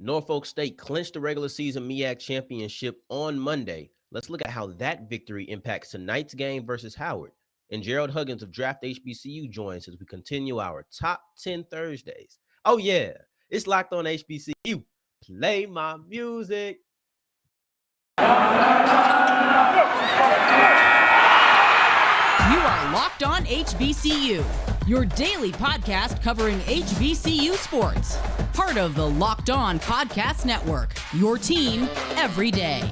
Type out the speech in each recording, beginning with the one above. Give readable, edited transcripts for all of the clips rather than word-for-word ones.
Norfolk State clinched the regular season MEAC championship on Monday. Let's look at how that victory impacts tonight's game versus Howard. And Gerald Huggins of Draft HBCU joins as we continue our top 10 Thursdays. Oh, yeah, it's locked on HBCU. Play my music. You are Locked On HBCU, your daily podcast covering HBCU sports. Part of the Locked On Podcast Network, your team every day.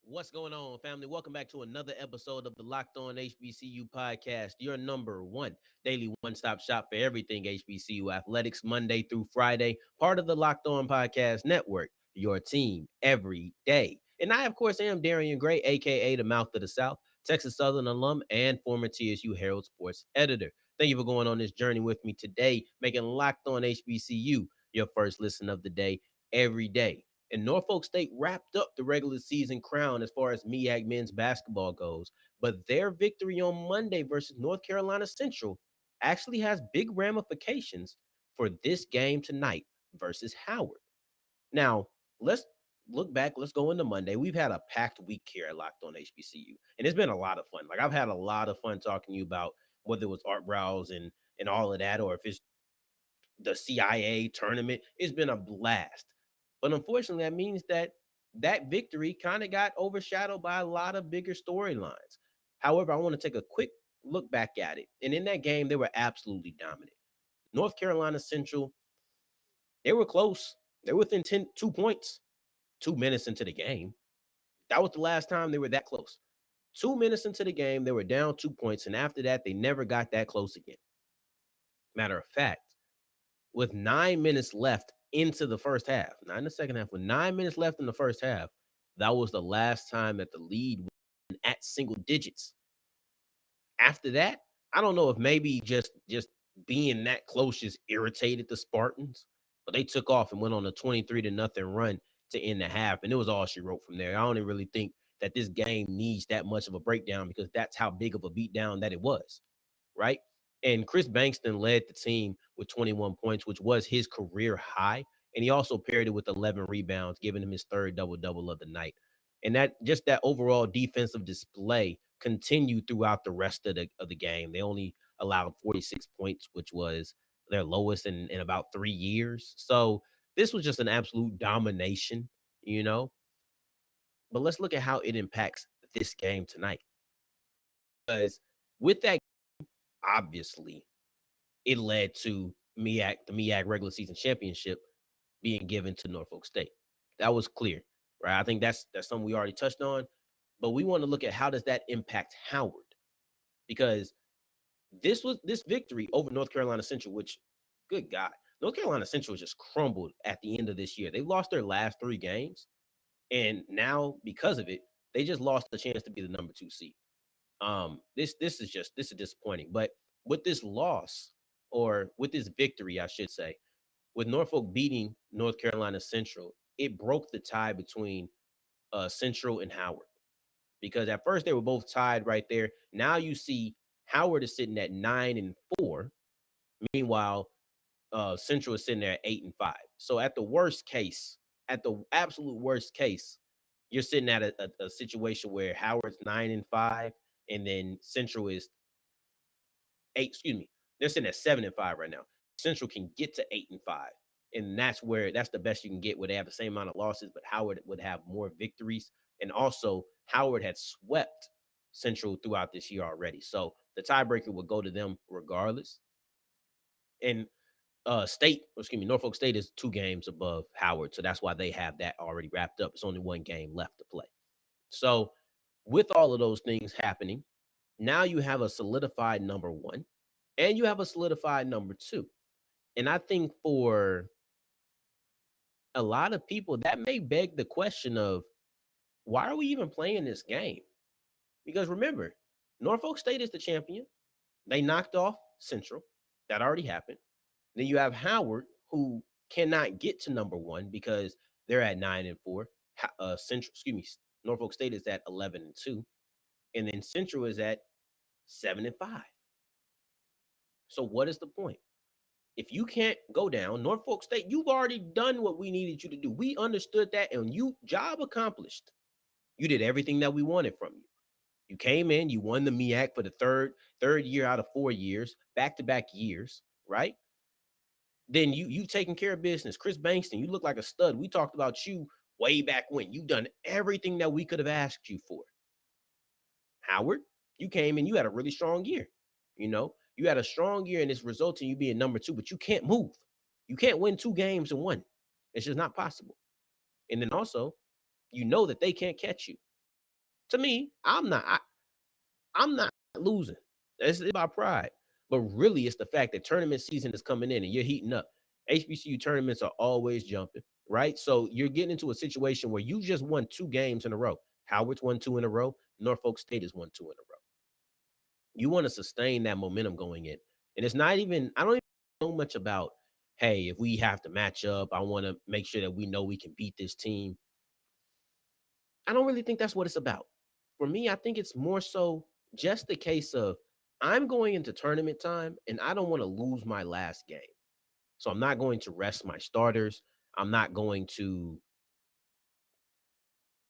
What's going on, family? Welcome back to another episode of the Locked On HBCU podcast, your number one daily one-stop shop for everything HBCU athletics, Monday through Friday, part of the Locked On Podcast Network, your team every day. And I, of course, am Darian Gray, a.k.a. the Mouth of the South, Texas Southern alum and former TSU Herald sports editor. Thank you for going on this journey with me today, making Locked On HBCU your first listen of the day every day. And Norfolk State wrapped up the regular season crown as far as MEAC men's basketball goes. But their victory on Monday versus North Carolina Central actually has big ramifications for this game tonight versus Howard. Now, let's look back. Let's go into Monday. We've had a packed week here at Locked On HBCU, and it's been a lot of fun. Like, I've had a lot of fun talking to you about whether it was Art Browse and all of that, or if it's the CIA tournament. It's been a blast. But unfortunately, that means that victory kind of got overshadowed by a lot of bigger storylines. However, I want to take a quick look back at it. And in that game, they were absolutely dominant. North Carolina Central, they were close. They were within 2 points, 2 minutes into the game. That was the last time they were that close. 2 minutes into the game, they were down 2 points. And after that, they never got that close again. Matter of fact, with 9 minutes left into the first half, not in the second half, with 9 minutes left in the first half, that was the last time that the lead was at single digits. After that, I don't know if maybe just being that close just irritated the Spartans, but they took off and went on a 23-0 run to end the half, and it was all she wrote from there. I don't even really think that this game needs that much of a breakdown because that's how big of a beatdown that it was, right? And Chris Bankston led the team with 21 points, which was his career high. And he also paired it with 11 rebounds, giving him his third double-double of the night. And that overall defensive display continued throughout the rest of the game. They only allowed 46 points, which was their lowest in about 3 years. So this was just an absolute domination, you know. But let's look at how it impacts this game tonight. Because with that, obviously, it led to the MEAC regular season championship being given to Norfolk State. That was clear, right? I think that's something we already touched on, but we want to look at how does that impact Howard, because this victory over North Carolina Central, which, good God, North Carolina Central just crumbled at the end of this year. They lost their last 3 games, and now because of it, they just lost the chance to be the number 2 seed. This is disappointing. But with this loss, or with this victory, I should say, with Norfolk beating North Carolina Central, it broke the tie between Central and Howard, because at first they were both tied right there. Now you see Howard is sitting at 9-4. Meanwhile, Central is sitting there at 8-5. So at the worst case, at the absolute worst case, you're sitting at a situation where Howard's 9-5, and then Central is eight. Excuse me, they're sitting at 7-5 right now. Central can get to 8-5, and that's the best you can get, where they have the same amount of losses, but Howard would have more victories. And also, Howard had swept Central throughout this year already, so the tiebreaker would go to them regardless. And Norfolk State is 2 games above Howard, so that's why they have that already wrapped up. It's only 1 game left to play. So with all of those things happening, now you have a solidified number 1 and you have a solidified number 2. And I think for a lot of people, that may beg the question of, why are we even playing this game? Because remember, Norfolk State is the champion. They knocked off Central. That already happened. Then you have Howard, who cannot get to number 1 because they're at 9-4. Norfolk State is at 11-2, and then Central is at 7-5. So what is the point? If you can't go down, Norfolk State, you've already done what we needed you to do. We understood that, and you job accomplished. You did everything that we wanted from you. You came in, you won the MEAC for the third year out of 4 years, back-to-back years, right? Then you've taken care of business. Chris Bankston, you look like a stud. We talked about you way back when. You've done everything that we could have asked you for. Howard, you came in, you had a really strong year. You had a strong year, and it's resulting in you being number 2, but you can't move. You can't win 2 games in one. It's just not possible. And then also, you know that they can't catch you. To me, I'm not losing. It's about pride. But really, it's the fact that tournament season is coming in and you're heating up. HBCU tournaments are always jumping, right? So you're getting into a situation where you just won 2 games in a row. Howard's won 2 in a row. Norfolk State has won 2 in a row. You want to sustain that momentum going in. And it's not even, I don't even know much about, hey, if we have to match up, I want to make sure that we know we can beat this team. I don't really think that's what it's about. For me, I think it's more so just the case of I'm going into tournament time and I don't want to lose my last game. So I'm not going to rest my starters. I'm not going to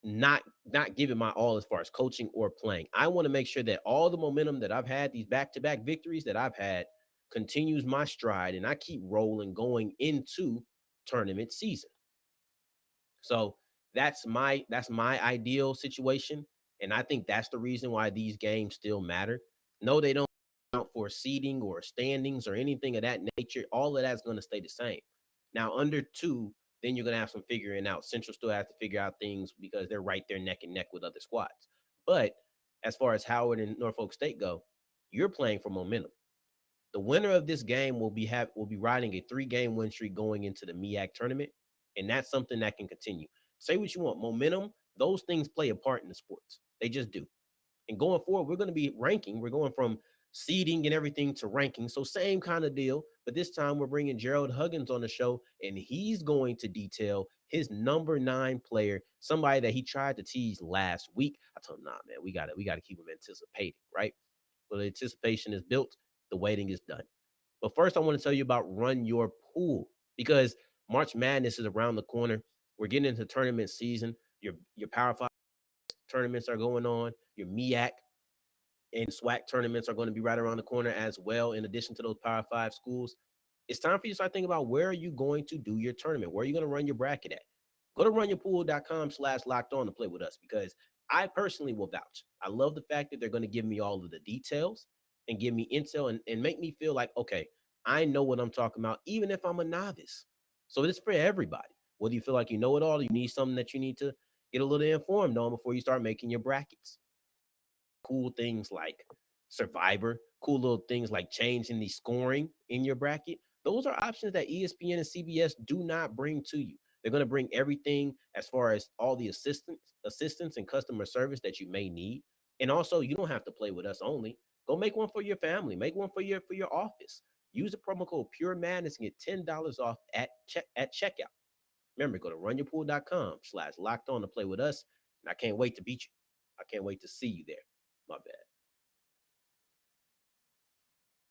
not give it my all as far as coaching or playing. I want to make sure that all the momentum that I've had, these back-to-back victories that I've had, continues my stride and I keep rolling going into tournament season. So that's my ideal situation. And I think that's the reason why these games still matter. No, they don't count for seeding or standings or anything of that nature. All of that's going to stay the same. Now, under 2, then you're going to have some figuring out. Central still has to figure out things because they're right there neck and neck with other squads. But as far as Howard and Norfolk State go, you're playing for momentum. The winner of this game will be riding a 3-game win streak going into the MEAC tournament, and that's something that can continue. Say what you want, momentum; those things play a part in the sports. They just do. And going forward, we're going to be ranking. We're going from seeding and everything to ranking. So same kind of deal, but this time we're bringing Gerald Huggins on the show, and he's going to detail his number 9 player, somebody that he tried to tease last week. I told him, nah, man, we got to keep him anticipating, right? Well, the anticipation is built, the waiting is done. But first, I want to tell you about Run Your Pool because March Madness is around the corner. We're getting into tournament season. Your Power 5 tournaments are going on. Your MEAC and SWAC tournaments are going to be right around the corner as well, in addition to those Power 5 schools. It's time for you to start thinking about where are you going to do your tournament? Where are you going to run your bracket at? Go to runyourpool.com/locked on to play with us because I personally will vouch. I love the fact that they're going to give me all of the details and give me intel and make me feel like, okay, I know what I'm talking about, even if I'm a novice. So it's for everybody. Whether you feel like you know it all, you need something that you need to get a little informed on before you start making your brackets. Cool things like Survivor, cool little things like changing the scoring in your bracket. Those are options that ESPN and CBS do not bring to you. They're going to bring everything as far as all the assistance and customer service that you may need. And also, you don't have to play with us only. Go make one for your family. Make one for your office. Use the promo code Pure Madness and get $10 off at checkout. Remember, go to runyourpool.com/locked on to play with us. And I can't wait to beat you. I can't wait to see you there. My bad.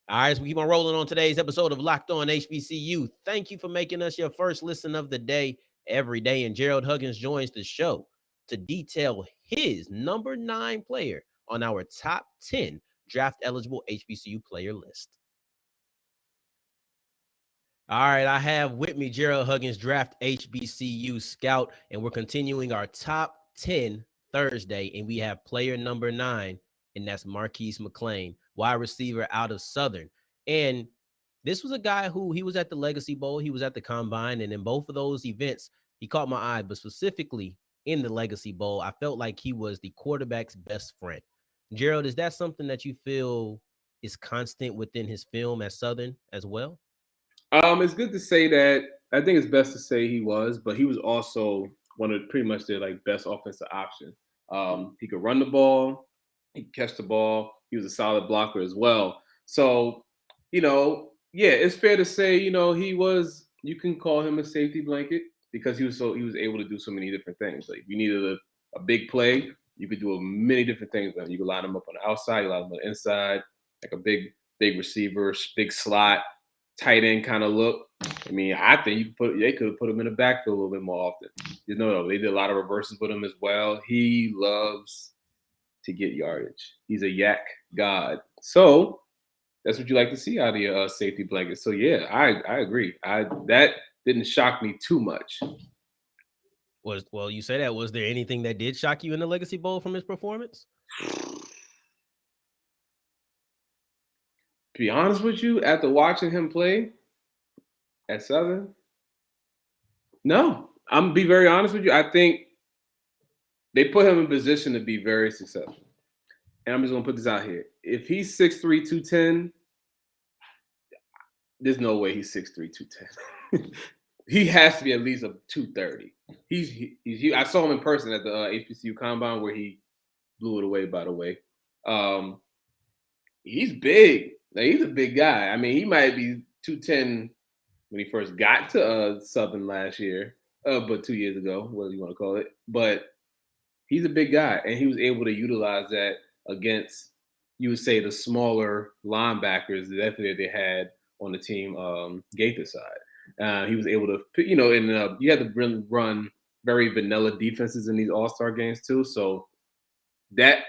All right, so we keep on rolling on today's episode of Locked On HBCU. Thank you for making us your first listen of the day every day. And Gerald Huggins joins the show to detail his number 9 player on our top 10 draft eligible HBCU player list. All right, I have with me Gerald Huggins, draft HBCU scout, and we're continuing our top 10 Thursday, and we have player number 9, and that's Marquis McClain, wide receiver out of Southern. And this was a guy who he was at the Legacy Bowl, he was at the Combine, and in both of those events, he caught my eye, but specifically in the Legacy Bowl, I felt like he was the quarterback's best friend. Gerald, is that something that you feel is constant within his film at Southern as well? It's good to say that. I think it's best to say he was, but he was also one of pretty much their like best offensive option. He could run the ball, he could catch the ball. He was a solid blocker as well. So, yeah, it's fair to say, he was. You can call him a safety blanket. because he was able to do so many different things. Like if you needed a big play, you could do many different things. You could line him up on the outside, you line him on the inside, like a big receiver, big slot, tight end kind of look. I mean, I think they could have put him in the backfield a little bit more often. No, they did a lot of reverses with him as well. He loves to get yardage. He's a yak god. So that's what you like to see out of your safety blanket. So yeah, I agree. That didn't shock me too much. Well, you say that. Was there anything that did shock you in the Legacy Bowl from his performance? To be honest with you, after watching him play at Southern, no. I'm gonna be very honest with you. I think they put him in position to be very successful. And I'm just gonna put this out here. If he's 6'3", 210, there's no way he's 6'3", 210. He has to be at least a 230. He's I saw him in person at the HBCU Combine where he blew it away, by the way. He's big. Like, he's a big guy. I mean, he might be 210 when he first got to Southern last year, but 2 years ago, whatever you want to call it. But he's a big guy, and he was able to utilize that against, you would say, the smaller linebackers that they had on the team, Gaither's side. He was able to, and you had to really run very vanilla defenses in these all-star games too. So that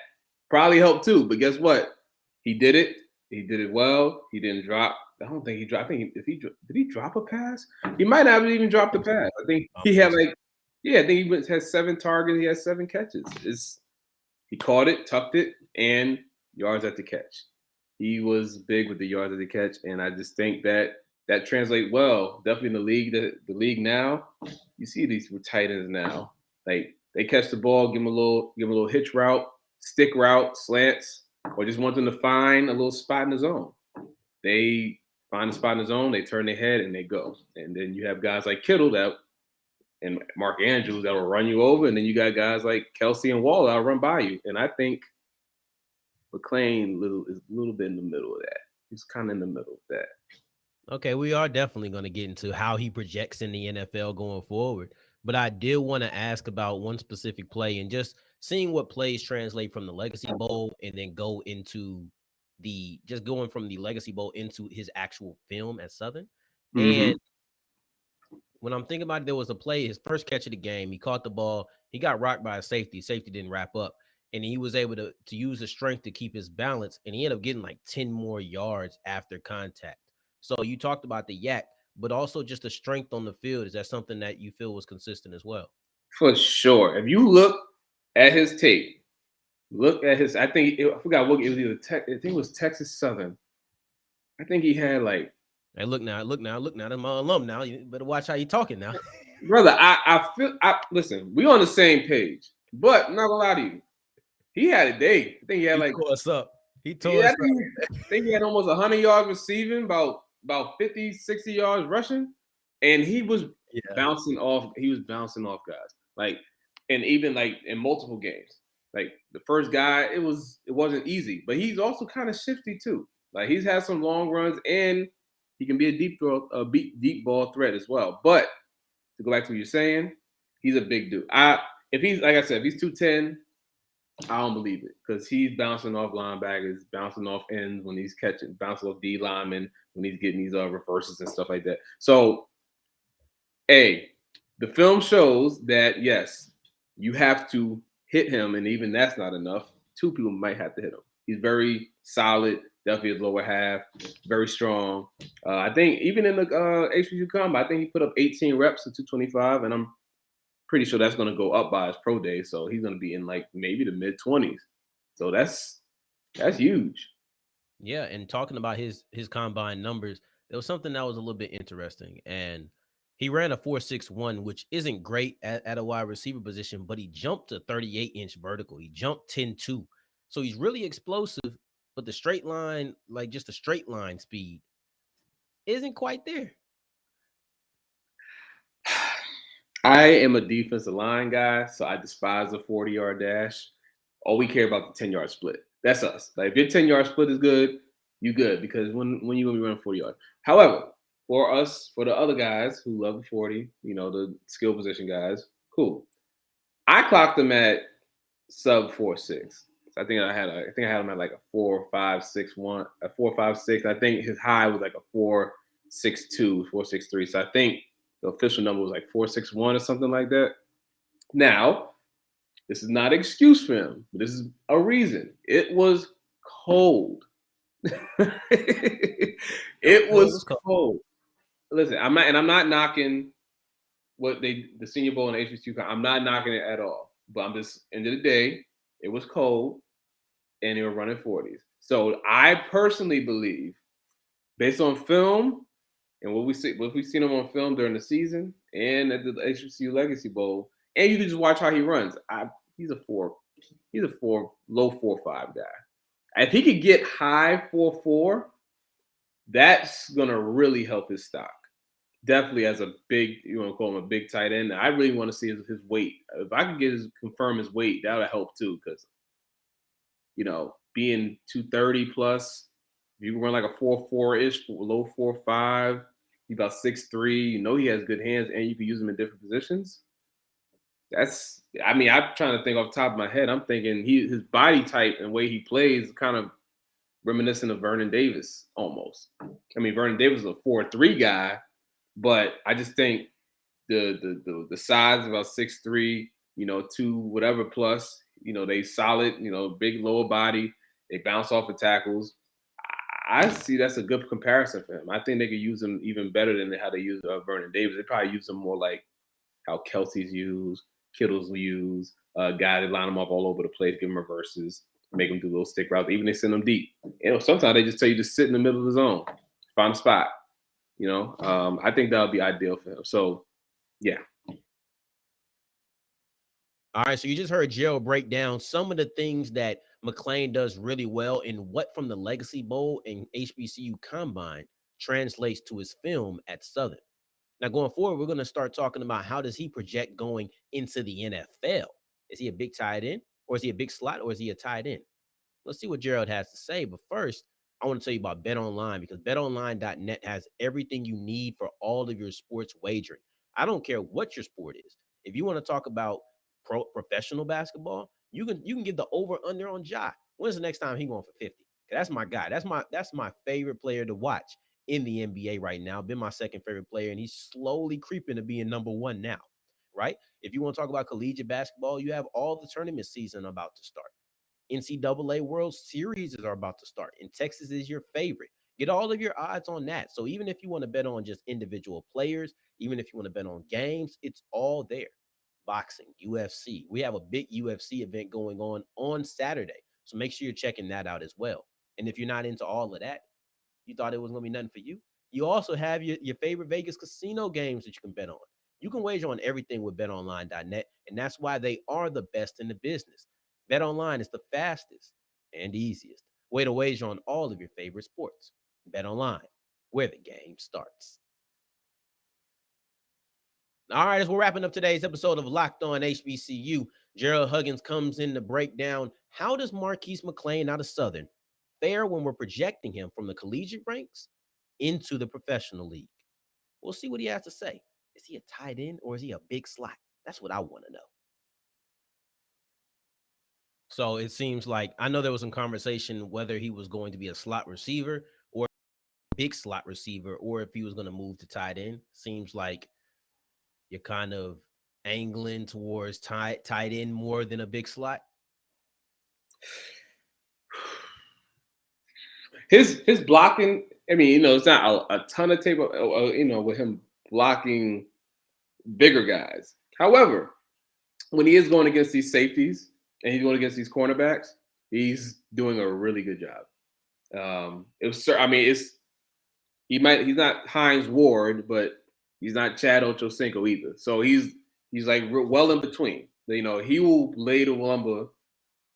probably helped too. But guess what? He did it. He did it well. He didn't drop. I don't think he dropped. I think did he drop a pass? He might not have even dropped a pass. I think he had I think he had 7 targets. He had 7 catches. He caught it, tucked it, and yards at the catch. He was big with the yards at the catch, and I just think that translates well. Definitely in the league, the league now, you see these tight ends now. Like, they catch the ball, give them a little hitch route, stick route, slants, or just want them to find a little spot in the zone. They find a spot in the zone, they turn their head, and they go. And then you have guys like Kittle and Mark Andrews that will run you over, and then you got guys like Kelsey and Waller that'll run by you. And I think McClain is a little bit in the middle of that. He's kind of in the middle of that. Okay, we are definitely going to get into how he projects in the NFL going forward. But I did want to ask about one specific play and just seeing what plays translate from the Legacy Bowl and then go into going from the Legacy Bowl into his actual film at Southern. Mm-hmm. And when I'm thinking about it, there was a play, his first catch of the game, he caught the ball, he got rocked by a safety. Safety didn't wrap up. And he was able to use his strength to keep his balance. And he ended up getting like 10 more yards after contact. So you talked about the yak, but also just the strength on the field. Is that something that you feel was consistent as well? For sure. If you look at his tape, I forgot what it was either. I think it was Texas Southern. I think he had like. Hey, look now. I'm my alum now. You better watch how you talking now, brother. Listen. We on the same page, but I'm not gonna lie to you. He had a day. I think he had He tore us up. I think he had almost 100 yards receiving, about 50, 60 yards rushing, and he was bouncing off. He was bouncing off guys, like, and even like in multiple games. Like the first guy, it wasn't easy, but he's also kind of shifty too. Like, he's had some long runs, and he can be a deep ball threat as well. But to go back to what you're saying, he's a big dude. If he's 210. I don't believe it, because he's bouncing off linebackers, bouncing off ends when he's catching, bouncing off D linemen when he's getting these reverses and stuff like that. So, the film shows that, yes, you have to hit him, and even that's not enough. 2 people might have to hit him. He's very solid, definitely his lower half, very strong. I think even in the HBCU Combine, I think he put up 18 reps at 225, and I'm pretty sure that's going to go up by his pro day. So he's going to be in like maybe the mid-20s. So that's huge. Yeah, and talking about his combine numbers, there was something that was a little bit interesting. And he ran a 4.61, which isn't great at a wide receiver position, but he jumped to 38-inch vertical. He jumped 10.2. So he's really explosive, but the straight line, like just the straight line speed, isn't quite there. I am a defensive line guy, so I despise the 40-yard dash. All we care about the 10-yard split. That's us. Like, if your 10-yard split is good, you good, because when you're going to be running 40 yards. However, for us, for the other guys who love the 40, the skill position guys, cool. I clocked him at sub 4.6. I think I had him at like a 4.561, a 4.56. I think his high was like a 4.62, 4.63. So I think the official number was like 4.61 or something like that. Now, this is not an excuse for him, but this is a reason. It was cold. It was cold. Listen, I'm not knocking the Senior Bowl and the HBCU. I'm not knocking it at all. But I'm just, end of the day, it was cold, and they were running 40s. So I personally believe, based on film and what we've seen him on film during the season and at the HBCU Legacy Bowl, and you can just watch how he runs. He's a low 4.5 guy. If he could get high 4.4, that's gonna really help his stock. Definitely as a big, you want to call him a big tight end. I really want to see his weight. If I could confirm his weight, that would help too. Because, being 230 plus, you can run like a 4.4-ish, low 4.5. He's about 6'3". He has good hands, and you can use him in different positions. I'm trying to think off the top of my head. I'm thinking his body type and the way he plays is kind of reminiscent of Vernon Davis almost. Vernon Davis is a 4.3 guy. But I just think the size, about 6'3", 2 whatever plus, they solid, big lower body. They bounce off the tackles. I see that's a good comparison for him. I think they could use him even better than how they use Vernon Davis. They probably use him more like how Kelsey's used, Kittle's used, guy that line them up all over the place, give them reverses, make them do little stick routes. Even they send them deep. Sometimes they just tell you to sit in the middle of the zone, find a spot. I think that would be ideal for him. So, yeah. All right, so you just heard Gerald break down some of the things that McClain does really well and what from the Legacy Bowl and HBCU Combine translates to his film at Southern. Now, going forward, we're going to start talking about how does he project going into the NFL? Is he a big tight end, or is he a big slot, or is he a tight end? Let's see what Gerald has to say. But first, I want to tell you about BetOnline, because betonline.net has everything you need for all of your sports wagering. I don't care what your sport is. If you want to talk about professional basketball, you can get the over under on Ja. When's the next time he going for 50? That's my guy. That's my favorite player to watch in the NBA right now. Been my second favorite player, and he's slowly creeping to being number one now. Right? If you want to talk about collegiate basketball, you have all the tournament season about to start. NCAA World Series are about to start, and Texas is your favorite. Get all of your odds on that. So even if you want to bet on just individual players, even if you want to bet on games, it's all there. Boxing, UFC. We have a big UFC event going on Saturday. So make sure you're checking that out as well. And if you're not into all of that, you thought it was going to be nothing for you, you also have your favorite Vegas casino games that you can bet on. You can wager on everything with betonline.net, and that's why they are the best in the business. BetOnline is the fastest and easiest way to wager on all of your favorite sports. BetOnline, where the game starts. All right, as we're wrapping up today's episode of Locked On HBCU, Gerald Huggins comes in to break down how does Marquis McClain out of Southern fare when we're projecting him from the collegiate ranks into the professional league. We'll see what he has to say. Is he a tight end or is he a big slot? That's what I want to know. So it seems like, I know there was some conversation whether he was going to be a slot receiver or a big slot receiver, or if he was going to move to tight end. Seems like you're kind of angling towards tight end more than a big slot. His blocking, it's not a ton of tape, with him blocking bigger guys. However, when he is going against these safeties and he's going against these cornerbacks, he's doing a really good job. He's not Hines Ward, but he's not Chad Ochocinco either. So he's like well in between. He will lay the lumber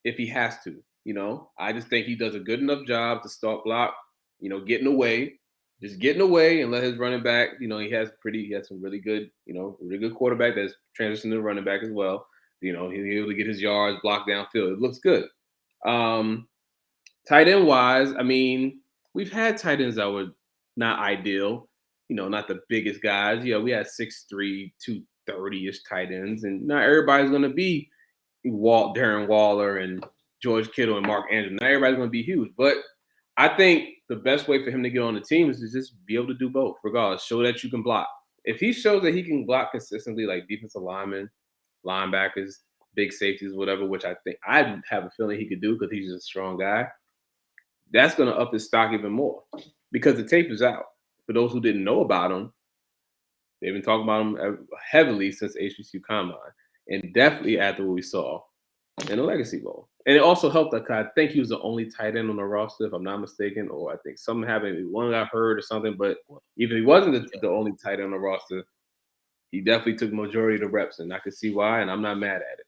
if he has to. I just think he does a good enough job to start block, getting away and let his running back, he has some really good, really good quarterback that's transitioning to running back as well. He'll be able to get his yards, block downfield. It looks good. Tight end wise, we've had tight ends that were not ideal. not the biggest guys. We had 6'3", 230-ish tight ends, and not everybody's going to be Darren Waller and George Kittle and Mark Andrews. Not everybody's going to be huge, but I think the best way for him to get on the team is to just be able to do both, regardless. Show that you can block. If he shows that he can block consistently, like defensive linemen, linebackers, big safeties, whatever, which I have a feeling he could do because he's a strong guy, that's going to up his stock even more because the tape is out. For those who didn't know about him, they've been talking about him heavily since HBCU Combine, and definitely after what we saw in the Legacy Bowl. And it also helped that I think he was the only tight end on the roster, if I'm not mistaken, or I think something happened. One got hurt or something, but even if he wasn't the only tight end on the roster, he definitely took the majority of the reps, and I could see why, and I'm not mad at it.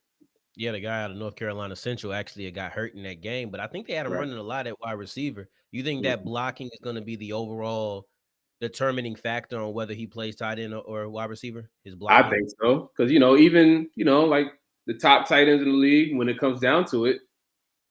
Yeah, the guy out of North Carolina Central actually got hurt in that game, but I think they had him running a lot at wide receiver. You think that blocking is going to be the overall determining factor on whether he plays tight end or wide receiver? His blocking? I think so, because even like the top tight ends in the league, when it comes down to it,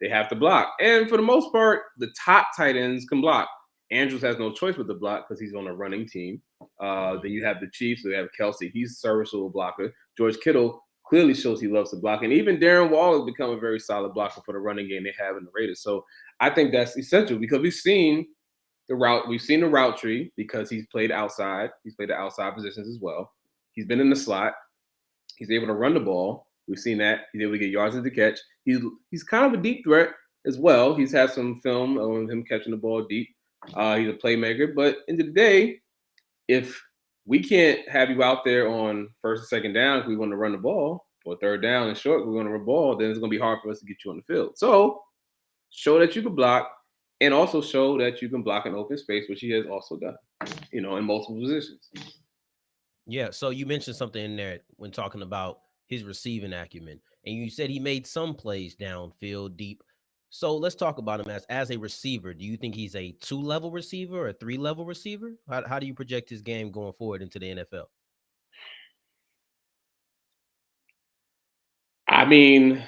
they have to block. And for the most part, the top tight ends can block. Andrews has no choice but to block because he's on a running team. Then you have the Chiefs, so you have Kelsey. He's a serviceable blocker. George Kittle clearly shows he loves to block. And even Darren Waller has become a very solid blocker for the running game they have in the Raiders. So I think that's essential because we've seen the route tree because he's played outside. He's played the outside positions as well. He's been in the slot. He's able to run the ball. We've seen that. He's able to get yards at the catch. He's kind of a deep threat as well. He's had some film on him catching the ball deep. He's a playmaker. But end of the day, if we can't have you out there on first and second down if we want to run the ball, or third down and short, we want to run the ball, then it's going to be hard for us to get you on the field. So show that you can block and also show that you can block in open space, which he has also done, in multiple positions. Yeah, so you mentioned something in there when talking about his receiving acumen, and you said he made some plays downfield deep. So let's talk about him as a receiver. Do you think he's a 2-level receiver or a 3-level receiver? How do you project his game going forward into the NFL? I mean,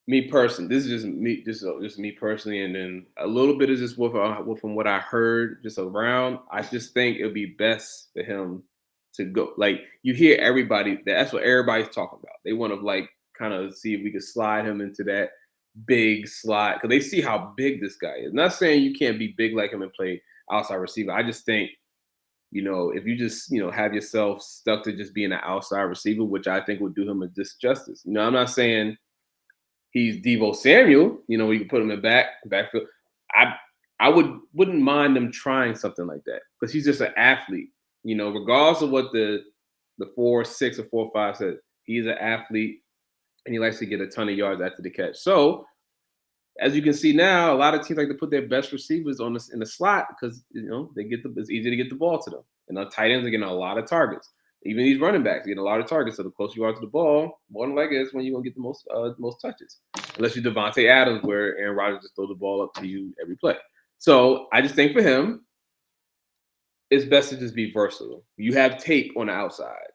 me personally, this is just me personally, and then a little bit of just from what I heard just around. I just think it would be best for him to go. Like you hear everybody, that's what everybody's talking about. They want to kind of see if we could slide him into that big slot because they see how big this guy is. Not saying you can't be big like him and play outside receiver. I just think, if you just, have yourself stuck to just being an outside receiver, which I think would do him a disjustice. I'm not saying he's Deebo Samuel, we can put him in backfield. I wouldn't mind them trying something like that because he's just an athlete. Regardless of what the 4.6 or 4.5 says, he's an athlete and he likes to get a ton of yards after the catch. So, as you can see now, a lot of teams like to put their best receivers in the slot because it's easy to get the ball to them, and the tight ends are getting a lot of targets. Even these running backs get a lot of targets. So the closer you are to the ball, more than likely is when you're gonna get the most touches. Unless you're Devontae Adams, where Aaron Rodgers just throws the ball up to you every play. So I just think for him, it's best to just be versatile. You have tape on the outside,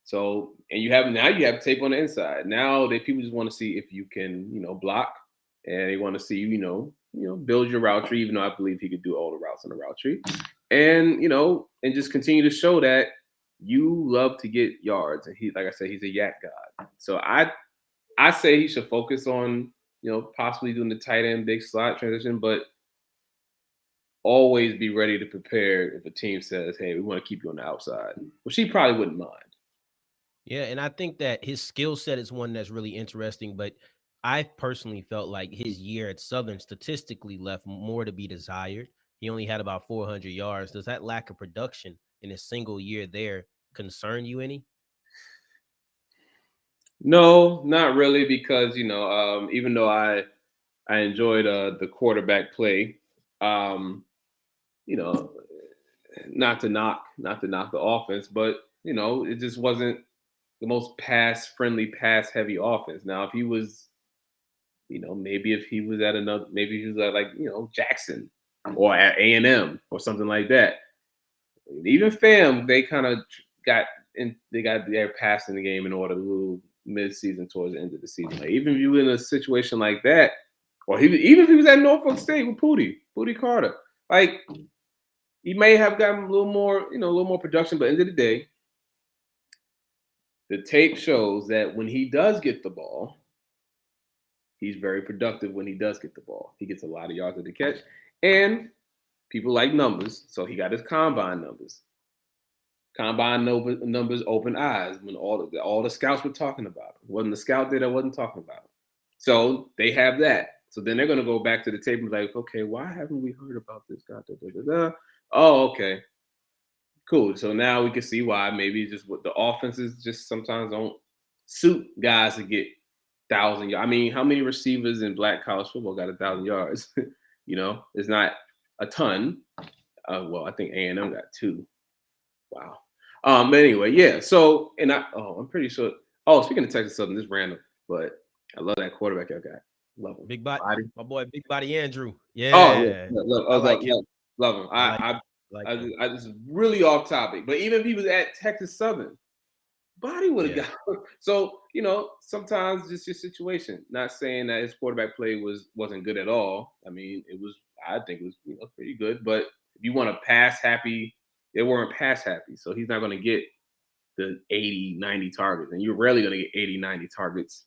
So and you have tape on the inside. Now people just want to see if you can, block, and they want to see you, build your route tree. Even though I believe he could do all the routes on the route tree, and and just continue to show that you love to get yards. And he, like I said, he's a yak god. So I say he should focus on, possibly doing the tight end, big slot transition, but always be ready to prepare if a team says, hey, we want to keep you on the outside, which he probably wouldn't mind. Yeah, and I think that his skill set is one that's really interesting, but I personally felt like his year at Southern statistically left more to be desired. He only had about 400 yards. Does that lack of production in a single year there concern you any? No, not really, because even though I enjoyed the quarterback play, not to knock the offense, but it just wasn't the most pass heavy offense. Now, if he was, maybe if he was maybe he was at Jackson or at A&M or something like that. Even FAM, they kind of they got their passing the game in order a little mid-season towards the end of the season. Like, even if you were in a situation like that, or even if he was at Norfolk State with Pooty Carter, Like he may have gotten a little more, a little more production, but at the end of the day, the tape shows that when he does get the ball, he's very productive when he does get the ball. He gets a lot of yards at the catch. And people like numbers, so he got his combine numbers. Combine numbers open eyes when all the scouts were talking about him. Wasn't the scout there that wasn't talking about him. So they have that. So then they're going to go back to the tape and be like, okay, why haven't we heard about this guy? Da, da, da, da. Oh, okay. Cool. So now we can see why maybe just what the offenses just sometimes don't suit guys to get 1,000 yards. I mean, how many receivers in black college football got 1,000 yards? It's not a ton. Well, I think A&M got 2. Wow. But anyway, yeah. So, I'm pretty sure. Oh, speaking of Texas Southern, this is random, but I love that quarterback y'all got. Love him. Big body, my boy, Big Body Andrew. Oh yeah, Yeah, I like him. love him. I just really off topic, but even if he was at Texas Southern, Body would have got. So sometimes just your situation. Not saying that his quarterback play wasn't good at all. I mean, it was. I think it was pretty good. But if you want to pass happy, they weren't pass happy, so he's not going to get the 80, 90 targets, and you're rarely going to get 80, 90 targets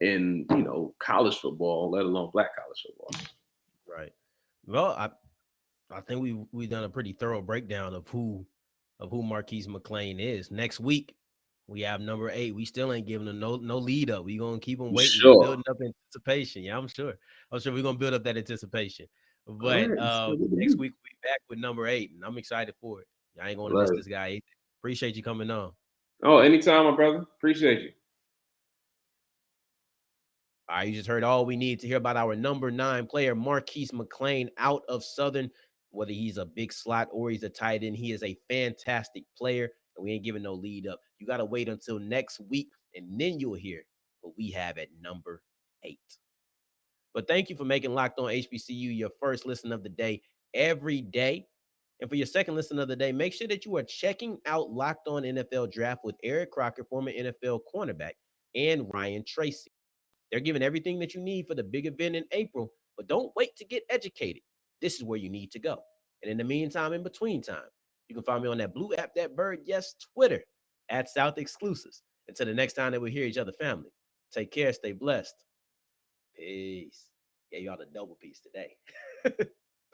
in college football, let alone black college football. Right. Well, I think we've done a pretty thorough breakdown of who Marquis McClain is. Next week we have number 8. We still ain't giving him no lead up. We gonna keep him waiting, Sure. building up anticipation. Yeah, I'm sure we're gonna build up that anticipation. But Right. next week we back with number 8, and I'm excited for it. I ain't gonna miss this guy either. Appreciate you coming on. Oh, anytime, my brother. Appreciate you. All right, you just heard all we need to hear about our number 9 player, Marquis McClain, out of Southern. Whether he's a big slot or he's a tight end, he is a fantastic player, and we ain't giving no lead up. You got to wait until next week, and then you'll hear what we have at number 8. But thank you for making Locked On HBCU your first listen of the day every day. And for your second listen of the day, make sure that you are checking out Locked On NFL Draft with Eric Crocker, former NFL cornerback, and Ryan Tracy. They're giving everything that you need for the big event in April, but don't wait to get educated. This is where you need to go. And in the meantime, in between time, you can find me on that blue app, that bird, yes, Twitter, at South Exclusives. Until the next time that we hear each other, family, take care, stay blessed. Peace. Yeah, y'all the double piece today.